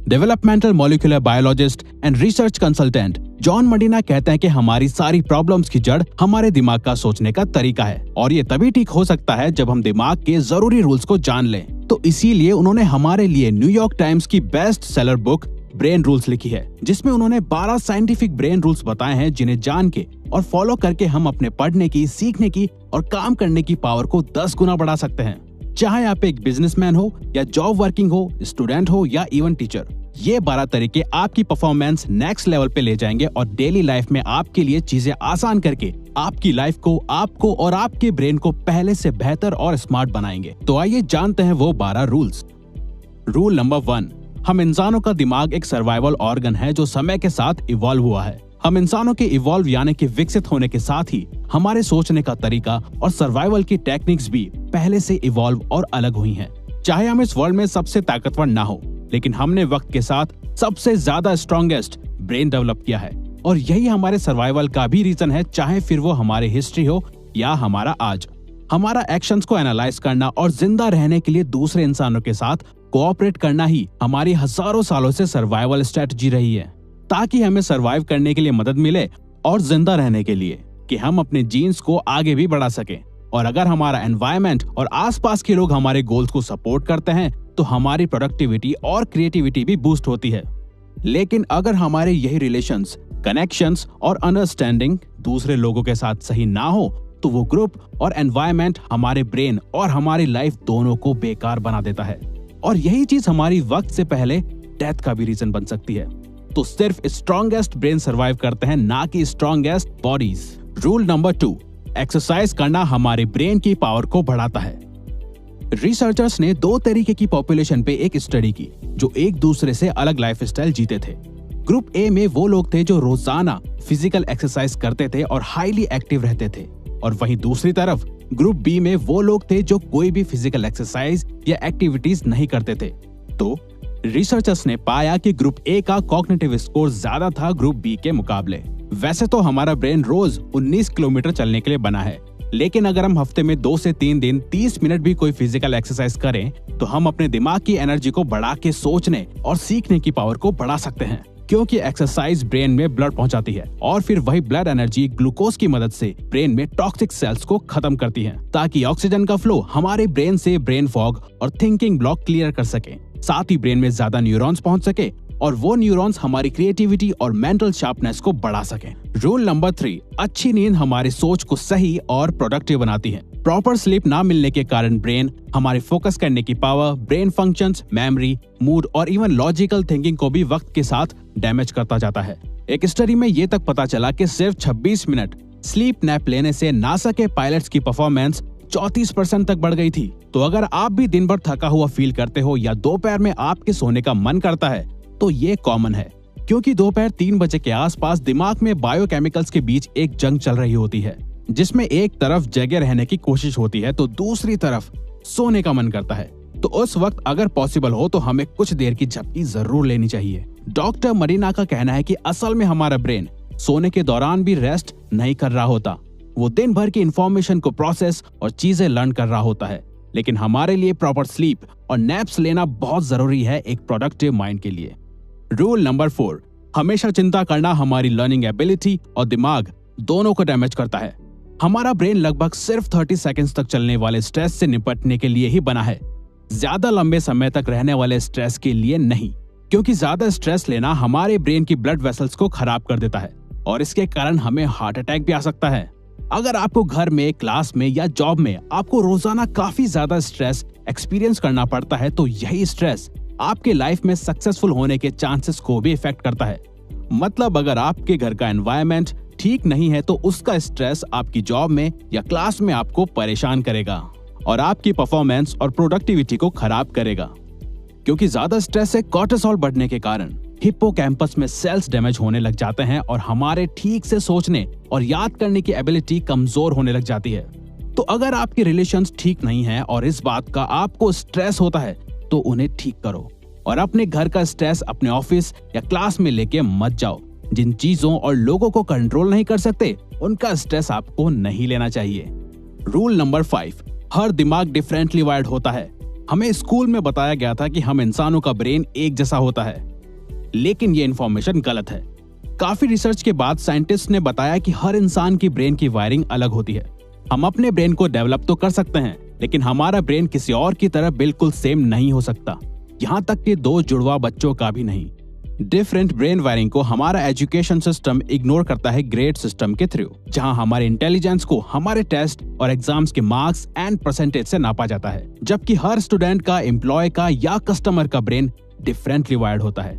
Developmental molecular biologist and research consultant John Medina कहते हैं कि हमारी सारी प्रॉब्लम्स की जड़ हमारे दिमाग का सोचने का तरीका है और ये तभी ठीक हो सकता है जब हम दिमाग के जरूरी रूल्स को जान लें। तो इसीलिए उन्होंने हमारे लिए न्यूयॉर्क टाइम्स की best seller book brain rules लिखी है, जिसमें उन्होंने 12 साइंटिफिक ब्रेन रूल्स बताए हैं जिन्हें जान के और फॉलो करके हम अपने पढ़ने की, सीखने की और काम करने की पावर को 10 गुना बढ़ा सकते हैं। चाहे आप एक बिजनेसमैन हो या जॉब वर्किंग हो, स्टूडेंट हो या इवन टीचर, ये 12 तरीके आपकी परफॉर्मेंस नेक्स्ट लेवल पे ले जाएंगे और डेली लाइफ में आपके लिए चीजें आसान करके आपकी लाइफ को, आपको और आपके ब्रेन को पहले से बेहतर और स्मार्ट बनाएंगे। तो आइए जानते हैं वो 12 रूल्स। रूल नंबर 1, हम इंसानों का दिमाग एक सर्वाइवल ऑर्गन है जो समय के साथ इवॉल्व हुआ है। हम इंसानों के इवॉल्व यानी कि विकसित होने के साथ ही हमारे सोचने का तरीका और सर्वाइवल की टेक्निक्स भी पहले से इवॉल्व और अलग हुई हैं। चाहे हम इस वर्ल्ड में सबसे ताकतवर ना हो, लेकिन हमने वक्त के साथ सबसे ज्यादा स्ट्रॉन्गेस्ट ब्रेन डेवलप किया है और यही हमारे सर्वाइवल का भी रीजन है, चाहे फिर वो हमारी हिस्ट्री हो या हमारा आज। हमारा एक्शंस को एनालाइज करना और जिंदा रहने के लिए दूसरे इंसानों के साथ कोऑपरेट करना ही हमारी हजारों सालों से सर्वाइवल स्ट्रेटजी रही है, ताकि हमें सर्वाइव करने के लिए मदद मिले और जिंदा रहने के लिए कि हम अपने जीन्स को आगे भी बढ़ा सकें। और अगर हमारा एनवायरनमेंट और आसपास के लोग हमारे गोल्स को सपोर्ट करते हैं तो हमारी प्रोडक्टिविटी और क्रिएटिविटी भी बूस्ट होती है। लेकिन अगर हमारे यही रिलेशंस, कनेक्शंस और अंडरस्टैंडिंग दूसरे लोगों के साथ सही ना हो तो वो ग्रुप और एनवायरनमेंट हमारे ब्रेन और हमारी लाइफ दोनों को बेकार बना देता है और यही चीज हमारी वक्त से पहले डेथ का भी रीजन बन सकती है। तो सिर्फ स्ट्रॉन्गेस्ट ब्रेन सर्वाइव करते हैं, ना कि strongest bodies. Rule number 2, exercise करना हमारे ब्रेन की पावर को बढ़ाता है। रिसर्चर्स ने 2 तरीके की पॉपुलेशन पे एक स्टडी की जो एक दूसरे से अलग लाइफस्टाइल जीते थे। ग्रुप ए में वो लोग थे जो रोजाना फिजिकल एक्सरसाइज करते थे और हाईली एक्टिव रहते थे, और वहीं दूसरी तरफ ग्रुप बी में वो लोग थे जो कोई भी फिजिकल एक्सरसाइज या एक्टिविटीज नहीं करते थे। तो रिसर्चर्स ने पाया कि ग्रुप ए का कॉग्निटिव स्कोर ज्यादा था ग्रुप बी के मुकाबले। वैसे तो हमारा ब्रेन रोज 19 किलोमीटर चलने के लिए बना है, लेकिन अगर हम हफ्ते में 2 से 3 दिन 30 मिनट भी कोई फिजिकल एक्सरसाइज करें तो हम अपने दिमाग की एनर्जी को बढ़ा के सोचने और सीखने की पावर को बढ़ा सकते हैं, क्योंकि एक्सरसाइज ब्रेन में ब्लड पहुंचाती है और फिर वही ब्लड एनर्जी ग्लूकोज की मदद से ब्रेन में टॉक्सिक सेल्स को खत्म करती है, ताकि ऑक्सीजन का फ्लो हमारे ब्रेन से ब्रेन फॉग और थिंकिंग ब्लॉक क्लियर कर सके। साथ ही ब्रेन में ज्यादा न्यूरॉन्स पहुंच सके और वो न्यूरॉन्स हमारी क्रिएटिविटी और मेंटल शार्पनेस को बढ़ा सके। रूल नंबर 3, अच्छी नींद हमारी सोच को सही और प्रोडक्टिव बनाती है। प्रॉपर स्लीप ना मिलने के कारण ब्रेन हमारी फोकस करने की power, brain functions, memory, mood और इवन लॉजिकल थिंकिंग को भी वक्त के साथ डैमेज करता जाता है। एक स्टडी में ये तक पता चला कि सिर्फ 26 मिनट स्लीप नैप लेने से नासा के पायलट्स की परफॉर्मेंस 34% तक बढ़ गई थी। तो अगर आप भी दिन भर थका हुआ फील करते हो या दोपहर में आपके सोने का मन करता है तो ये कॉमन है, क्योंकि दोपहर 3 बजे के आसपास दिमाग में बायोकेमिकल्स के बीच एक जंग चल रही होती है, जिसमें एक तरफ जगे रहने की कोशिश होती है तो दूसरी तरफ सोने का मन करता है। तो उस वक्त अगर पॉसिबल हो तो हमें कुछ देर की झपकी जरूर लेनी चाहिए। डॉक्टर मरीना का कहना है कि असल में हमारा ब्रेन सोने के दौरान भी रेस्ट नहीं कर रहा होता, वो दिन भर की इंफॉर्मेशन को प्रोसेस और चीजें लर्न कर रहा होता है। लेकिन हमारे लिए प्रॉपर स्लीप और नैप्स लेना बहुत जरूरी है एक प्रोडक्टिव माइंड के लिए। रूल नंबर 4, हमेशा चिंता करना हमारी लर्निंग एबिलिटी और दिमाग दोनों को डैमेज करता है। हमारा ब्रेन लगभग सिर्फ 30 सेकंड्स तक चलने वाले स्ट्रेस से निपटने के लिए ही बना है, ज्यादा लंबे समय तक रहने वाले स्ट्रेस के लिए नहीं, क्योंकि ज्यादा स्ट्रेस लेना हमारे ब्रेन की ब्लड वेसल्स को खराब कर देता है और इसके कारण हमें हार्ट अटैक भी आ सकता है। अगर आपको घर में, क्लास में या जॉब में आपको रोजाना काफी ज्यादा स्ट्रेस एक्सपीरियंस करना पड़ता है तो यही स्ट्रेस आपके लाइफ में सक्सेसफुल होने के चांसेस को भी इफेक्ट करता है। मतलब अगर आपके घर का एनवायरनमेंट ठीक नहीं है तो उसका स्ट्रेस आपकी जॉब में या क्लास में आपको परेशान करेगा और आपकी परफॉर्मेंस और प्रोडक्टिविटी को खराब करेगा, क्योंकि ज्यादा स्ट्रेस से कोर्टिसोल बढ़ने के कारण हिप्पोकैम्पस में सेल्स डैमेज होने लग जाते हैं और हमारे ठीक से सोचने और याद करने की एबिलिटी कमजोर होने लग जाती है। तो अगर आपके रिलेशंस ठीक नहीं है और इस बात का आपको स्ट्रेस होता है तो उन्हें ठीक करो और अपने घर का स्ट्रेस अपने ऑफिस या क्लास में लेके मत जाओ। जिन चीजों और लोगों को कंट्रोल नहीं कर सकते उनका स्ट्रेस आपको नहीं लेना चाहिए। रूल नंबर 5, हर दिमाग डिफरेंटली वायर्ड होता है। हमें स्कूल में बताया गया था कि हम इंसानों का ब्रेन एक जैसा होता है, लेकिन ये इन्फॉर्मेशन गलत है। काफी रिसर्च के बाद साइंटिस्ट ने बताया कि हर इंसान की ब्रेन की वायरिंग अलग होती है। हम अपने ब्रेन को डेवलप तो कर सकते हैं, लेकिन हमारा ब्रेन किसी और की तरह बिल्कुल सेम नहीं हो सकता, यहाँ तक कि दो जुड़वा बच्चों का भी नहीं। डिफरेंट ब्रेन वायरिंग को हमारा एजुकेशन सिस्टम इग्नोर करता है ग्रेड सिस्टम के थ्रू, जहां हमारे इंटेलिजेंस को हमारे टेस्ट और एग्जाम्स के मार्क्स एंड परसेंटेज से नापा जाता है, जबकि हर स्टूडेंट का, एम्प्लॉय का या कस्टमर का ब्रेन डिफरेंटली वायर्ड होता है।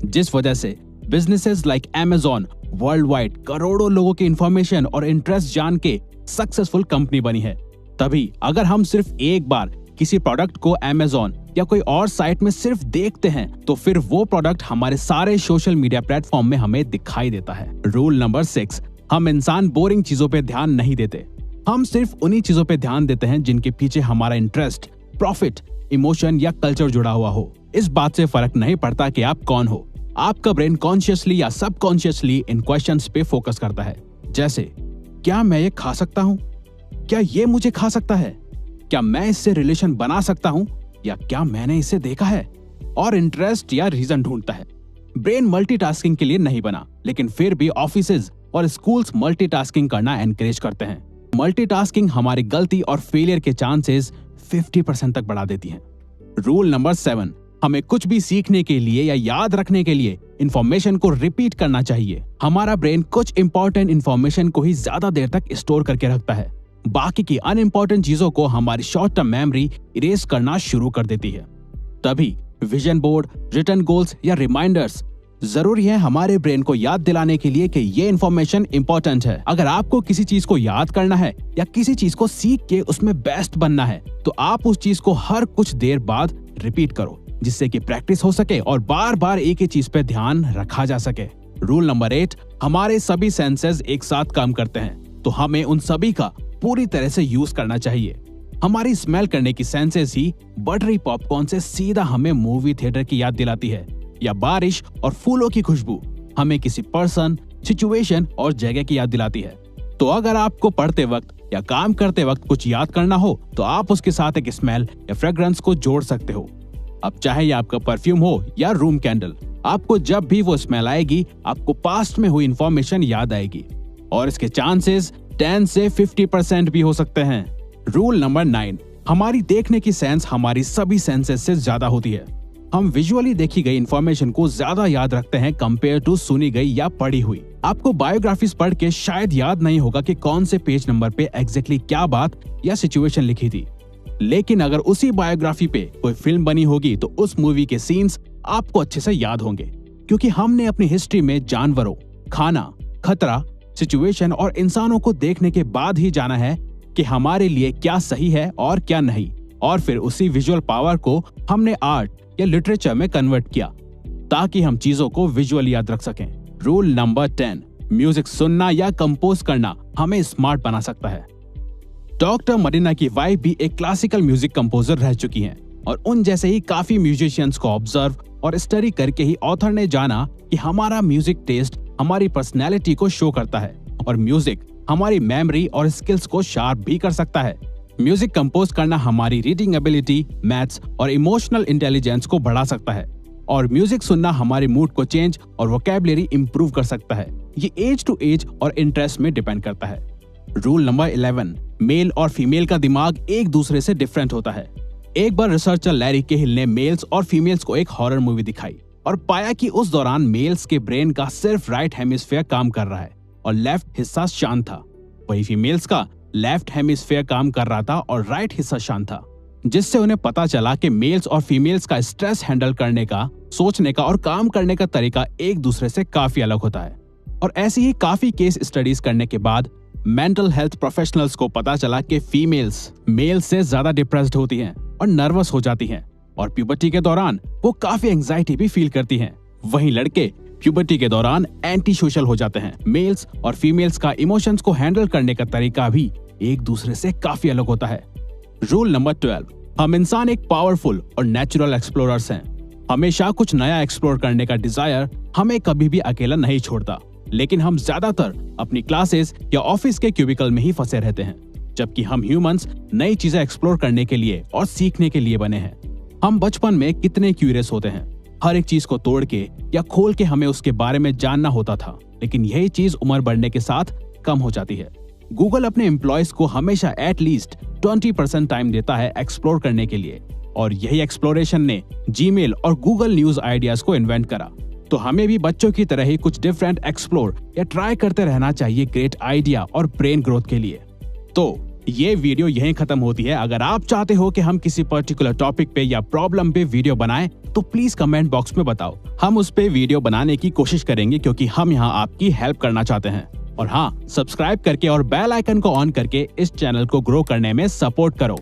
जिस वजह से businesses like Amazon world wide करोड़ों लोगों की इंफॉर्मेशन और इंटरेस्ट जान के सक्सेसफुल कंपनी बनी है। तभी अगर हम सिर्फ एक बार किसी प्रोडक्ट को Amazon या कोई और साइट में सिर्फ देखते हैं, तो फिर वो प्रोडक्ट हमारे सारे सोशल मीडिया प्लेटफॉर्म में हमें दिखाई देता है। रूल नंबर 6, हम इंसान बोरिंग चीजों पे ध्यान नहीं देते। हम सिर्फ उन्हीं चीजों पे ध्यान देते हैं जिनके पीछे हमारा इंटरेस्ट, प्रॉफिट, इमोशन या कल्चर जुड़ा हुआ हो। इस बात से फर्क नहीं पड़ता कि आप कौन हो, आपका ब्रेन कॉन्शियसली या सबकॉन्शियसली इन क्वेश्चंस पे फोकस करता है। जैसे, क्या मैं ये खा सकता हूँ? क्या ये मुझे खा सकता है? क्या मैं इससे रिलेशन बना सकता हूँ, या क्या मैंने इसे देखा है? और इंटरेस्ट या रीजन ढूंढता है। ब्रेन मल्टीटास्किंग के लिए नहीं बना, लेकिन फिर भी ऑफिसेज और स्कूल्स मल्टीटास्किंग करना एनकरेज करते हैं। मल्टीटास्किंग हमारी गलती और फेलियर के चांसेस 50% तक बढ़ा देती है। रूल नंबर 7, हमें कुछ भी सीखने के लिए या याद रखने के लिए इंफॉर्मेशन को रिपीट करना चाहिए। हमारा ब्रेन कुछ इंपॉर्टेंट इंफॉर्मेशन को ही ज्यादा देर तक स्टोर करके रखता है, बाकी की अनइम्पोर्टेंट चीजों को हमारी शॉर्ट टर्म मेमोरी इरेज करना शुरू कर देती है। तभी विजन बोर्ड, रिटन गोल्स या रिमाइंडर्स जरूरी है हमारे ब्रेन को याद दिलाने के लिए कि ये इन्फॉर्मेशन इंपॉर्टेंट है। अगर आपको किसी चीज को याद करना है या किसी चीज को सीख के उसमें बेस्ट बनना है, तो आप उस चीज को हर कुछ देर बाद रिपीट करो, जिससे कि प्रैक्टिस हो सके और बार बार एक ही चीज पे ध्यान रखा जा सके। रूल नंबर 8, हमारे सभी सेंसेस एक साथ काम करते हैं, तो हमें उन सभी का पूरी तरह से यूज करना चाहिए। हमारी स्मेल करने की सेंसेस ही बटरी पॉपकॉर्न से सीधा हमें मूवी थिएटर की याद दिलाती है, या बारिश और फूलों की खुशबू हमें किसी पर्सन, सिचुएशन और जगह की याद दिलाती है। तो अगर आपको पढ़ते वक्त या काम करते वक्त कुछ याद करना हो, तो आप उसके साथ एक स्मेल या फ्रेग्रेंस को जोड़ सकते हो। अब चाहे ये आपका परफ्यूम हो या रूम कैंडल, आपको जब भी वो स्मेल आएगी, आपको पास्ट में हुई इंफॉर्मेशन याद आएगी, और इसके चांसेस 10 से 50% भी हो सकते हैं। रूल नंबर 9, हमारी देखने की सेंस हमारी सभी सेंसेस से ज्यादा होती है। हम विजुअली देखी गई इंफॉर्मेशन को ज्यादा याद रखते हैं कंपेयर टू सुनी गई या पढ़ी हुई। आपको बायोग्राफीज पढ़ के शायद याद नहीं होगा कि कौन से पेज नंबर पे एग्जैक्टली क्या बात या सिचुएशन लिखी थी, लेकिन अगर उसी बायोग्राफी पे कोई फिल्म बनी होगी तो उस मूवी के सीन्स आपको अच्छे से याद होंगे, क्योंकि हमने अपनी हिस्ट्री में जानवरों, खाना, खतरा, सिचुएशन और इंसानों को देखने के बाद ही जाना है कि हमारे लिए क्या सही है और क्या नहीं, और फिर उसी विजुअल पावर को हमने आर्ट या लिटरेचर में कन्वर्ट किया ताकि हम चीजों को विजुअली याद रख सकें। रूल नंबर 10, म्यूजिक सुनना या कंपोज करना हमें स्मार्ट बना सकता है। डॉक्टर मरीना की वाइफ भी एक क्लासिकल म्यूजिक कंपोजर रह चुकी हैं, और उन जैसे ही काफी म्यूजिशियंस को ऑब्जर्व और स्टडी करके ही ऑथर ने जाना कि हमारा म्यूजिक टेस्ट हमारी पर्सनैलिटी को शो करता है, और म्यूजिक हमारी मेमोरी और स्किल्स को शार्प भी कर सकता है। म्यूजिक कंपोज करना हमारी रीडिंग एबिलिटी, मैथ्स और इमोशनल इंटेलिजेंस को बढ़ा सकता है, और म्यूजिक सुनना हमारे मूड को चेंज और वोकैबुलरी इंप्रूव कर सकता है। ये एज टू एज और इंटरेस्ट में डिपेंड करता है। रूल नंबर 11, मेल और फीमेल का दिमाग एक दूसरे से डिफरेंट होता है। एक बार रिसर्चर लैरी केहिल ने मेल्स और फीमेल्स को एक हॉरर मूवी दिखाई और पाया कि उस दौरान मेल्स के ब्रेन का सिर्फ राइट हेमिस्फीयर काम कर रहा है और लेफ्ट हिस्सा शांत था, वही फीमेल्स का लेफ्ट हेमिस्फीयर काम कर रहा था और राइट हिस्सा शांत था, जिससे उन्हें पता चला कि मेल्स और फीमेल्स का स्ट्रेस हैंडल करने का, सोचने का और काम करने का तरीका एक दूसरे से काफी अलग होता है। और ऐसी ही काफी केस स्टडीज करने के बाद मेंटल हेल्थ प्रोफेशनल्स को पता चला कि फीमेल्स मेल से ज्यादा डिप्रेस्ड होती हैं और नर्वस हो जाती हैं, और प्यूबर्टी के दौरान वो काफी एंजाइटी भी फील करती हैं। वहीं लड़के प्यूबर्टी के दौरान एंटी सोशल हो जाते हैं। मेल्स और फीमेल्स का इमोशंस को हैंडल करने का तरीका भी एक दूसरे से काफी अलग होता है। रूल नंबर 12, हम इंसान एक पावरफुल और नेचुरल एक्सप्लोरर्स हैं। हमेशा कुछ नया एक्सप्लोर करने का डिजायर हमें कभी भी अकेला नहीं छोड़ता, लेकिन हम ज्यादातर अपनी क्लासेस या ऑफिस के क्यूबिकल में ही फंसे रहते हैं, जबकि हम ह्यूमंस नई चीजें एक्सप्लोर करने के लिए और सीखने के लिए बने हैं। हम बचपन में कितने क्यूरियस होते हैं, हर एक चीज को तोड़ के या खोल के हमें उसके बारे में जानना होता था, लेकिन यही चीज उम्र बढ़ने के साथ कम हो जाती है। गूगल अपने एम्प्लॉयज को हमेशा एटलीस्ट 20% टाइम देता है एक्सप्लोर करने के लिए, और यही एक्सप्लोरेशन ने जीमेल और गूगल न्यूज आइडियाज को इन्वेंट करा। तो हमें भी बच्चों की तरह ही कुछ डिफरेंट एक्सप्लोर या ट्राई करते रहना चाहिए ग्रेट आइडिया और ब्रेन ग्रोथ के लिए। तो ये वीडियो यहीं खत्म होती है। अगर आप चाहते हो कि हम किसी पर्टिकुलर टॉपिक पे या प्रॉब्लम पे वीडियो बनाएं, तो प्लीज कमेंट बॉक्स में बताओ। हम उस पे वीडियो बनाने की कोशिश करेंगे, क्योंकि हम यहाँ आपकी हेल्प करना चाहते हैं। और हाँ, सब्सक्राइब करके और बेल आइकन को ऑन करके इस चैनल को ग्रो करने में सपोर्ट करो।